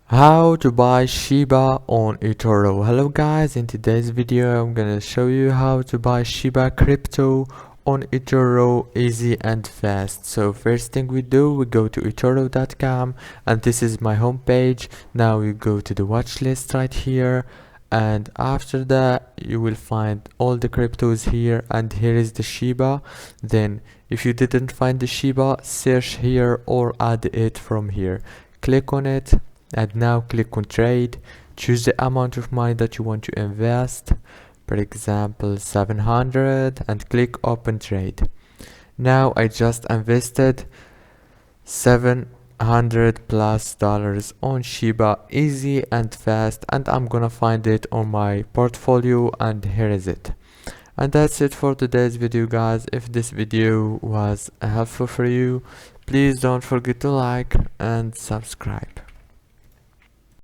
How to buy Shiba on Etoro. Hello guys, in today's video I'm gonna show you how to buy Shiba crypto on Etoro easy and fast. So first thing we do, we go to etoro.com and this is my homepage. Now you go to the watch list right here, and after that you will find all the cryptos here, and here is the Shiba. Then if you didn't find the Shiba, search here or add it from here. Click on it and now click on trade. Choose the amount of money that you want to invest, for example 700, and click open trade. Now I just invested $700+ on Shiba, easy and fast, and I'm gonna find it on my portfolio, and here is it. And that's it for today's video guys. If this video was helpful for you, please don't forget to like and subscribe.